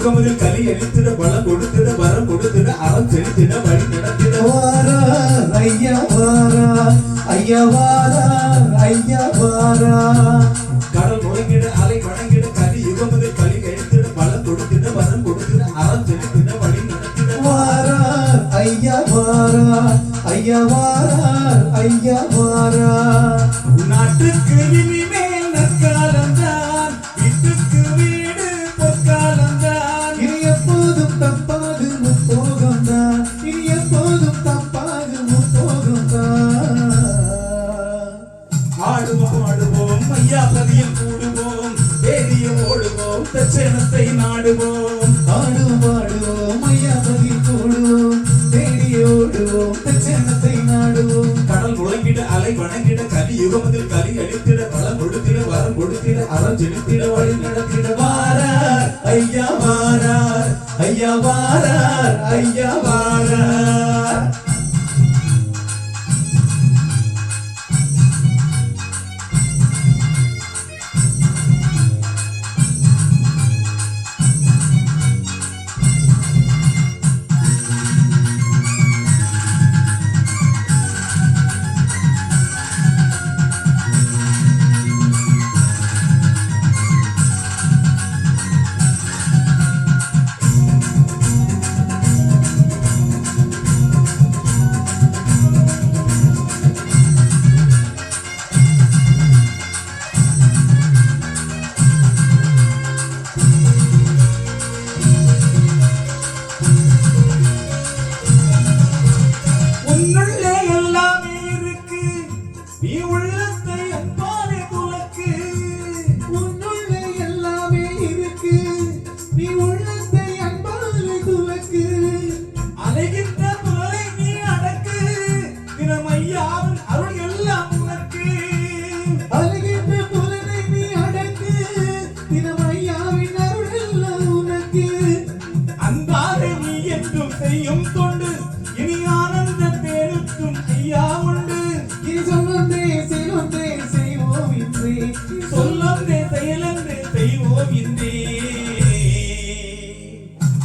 யுகமதில் கலி அளித்திட பலம் கொடுத்திட வரம் கொடுத்திட அறம் செலுத்திட வழி நடத்திட வாரா ஐயா வாரா ஐயா வாரா ஐயா வாரா கடல் முழங்கிட அலை வணங்கிட கலி யுகமதில் கலி அளித்திட பலம் கொடுத்திட வரம் கொடுத்திட அறம் செலுத்திட வழி நடத்திட வாரா ஐயா வாரா ஐயா வாரா ஐயா வாரா நாட்டுக்கு இனிமேல் நற்காலம்தான் வீட்டுக்கு வீடு பொற்காலம்தான் இனி எப்போதும் தப்பாது முப்போகம்தான் இனி எப்போதும் தப்பாது முப்போகம்தான் ஆடுவோம் ஐயா பதியில் கூடுவோம் தேடிய ஓடுவோம் தட்சணத்தை நாடுவோம் ஆடுவோம் ஐயா பதில் கூடுவோம் தேடி ஓடுவோம் தட்சணத்தை நாடுவோம் கடல் முழங்கிட அலை வணங்கிட கலி யுகமதில் கலி அளித்திட பலம் கொடுத்திட வரம் கொடுத்திட அறம் செலுத்திட வழி நடத்திட வாரார் ஐயா வாரார் ஐயா வாரார் ஐயா வாரார் செய்யும் தொண்டு இனி ஆனந்த தேருக்கும் ஐயா உண்டு சொல்லந்தே செய்வந்தே செய்வோம் இன்றே சொல்லந்தே செயலந்தே செய்வோம் இன்றே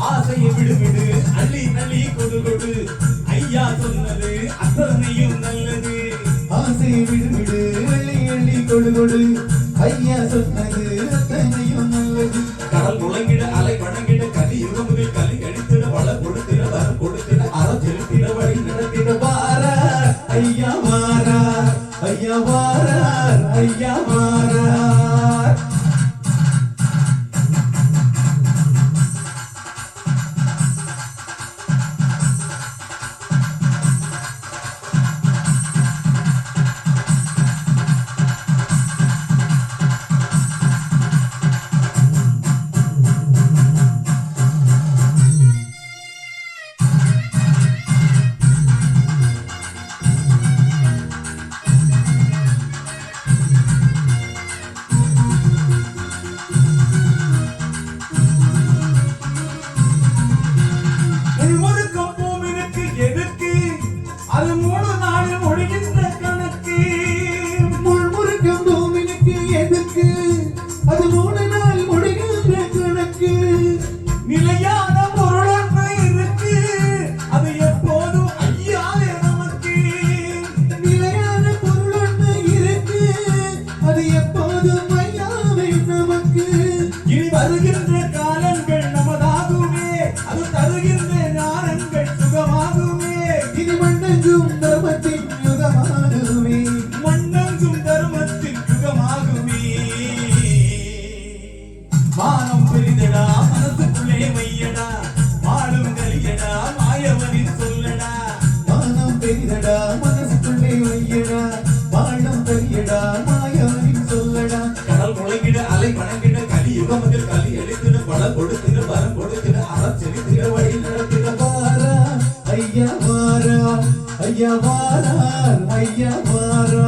ஆசையை விடு அள்ளி நள்ளி கொடு ஐயா சொன்னது அத்தனையும் நல்லது ஆசையை விடு அள்ளி அள்ளி கொடு ஐயா சொன்னது அத்தனையும் நல்லது கடல் முழங்கிட அலை வணங்கிட கலி யுகமுதில் கலி அடித்திட வள கொடுத்திட வரம் கொடுத்திட அறம் செலுத்திட வழி நடத்திட வாரார் ஐயா வாரார் ஐயா வாரார் ஐயா வாரார் மானம் பெரிதடா மனசுக்குள்ளே மையடா வாழும் கலியடா மாயவனின் சொல்லடா மானம் பெரிதடா மனசுக்குள்ளே மையடா வாழும் கலியடா மாயவனின் சொல்லடா கடல் முழங்கிட அலை வணங்கிட கலி யுகமதில் கலி அடித்திட பல கொடுத்திட வரம் கொடுத்திட அறம் செலுத்திட வழி நடத்திட வாரா ஐயா வாரா ஐயா வாரார் ஐயா வாரா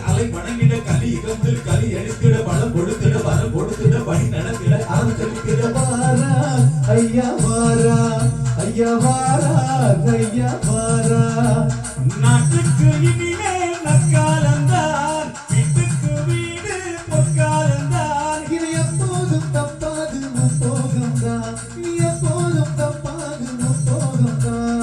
அலை வணங்கிட கலி இகம்பில் கலி அழித்திட பலம் கொடுத்திட வரம் கொடுத்திட வழி நடத்திட அறம் செலுத்திட வாரா ஐயா வாரா ஐயா வாரார் ஐயா வாரா நாட்டுக்கு இனிமே நற்காலந்தான் வீட்டுக்கு வீடு பொற்காலந்தான் இது எப்போதும் தப்பாது முப்போகம்தான் இது எப்போதும் தப்பாது முப்போகம்தான்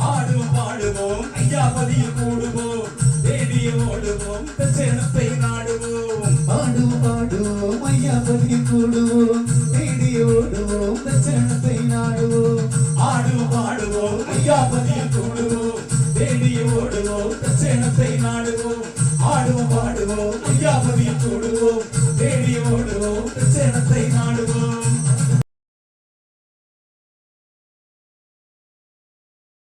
ஆடுவோம் பாடுவோம் ஐயா பதியில் கூடுவோம் தேடிய ஓடுவோம் தச்சனத்தை நாடுவோம் ஆடுவோம் பாடுவோம் ஐயா பதில் கூடுவோம் தேடி ஓடுவோம் தச்சனத்தை நாடுவோம் ஆடுவோம் பாடுவோம் ஐயா பதியில் கூடுவோம் தேடி ஓடுவோம் தச்சனத்தை நாடுவோம் ஆடுவோம் பாடுவோம் ஐயா பதியில் கூடுவோம் தேடி ஓடுவோம் தச்சனத்தை நாடுவோம்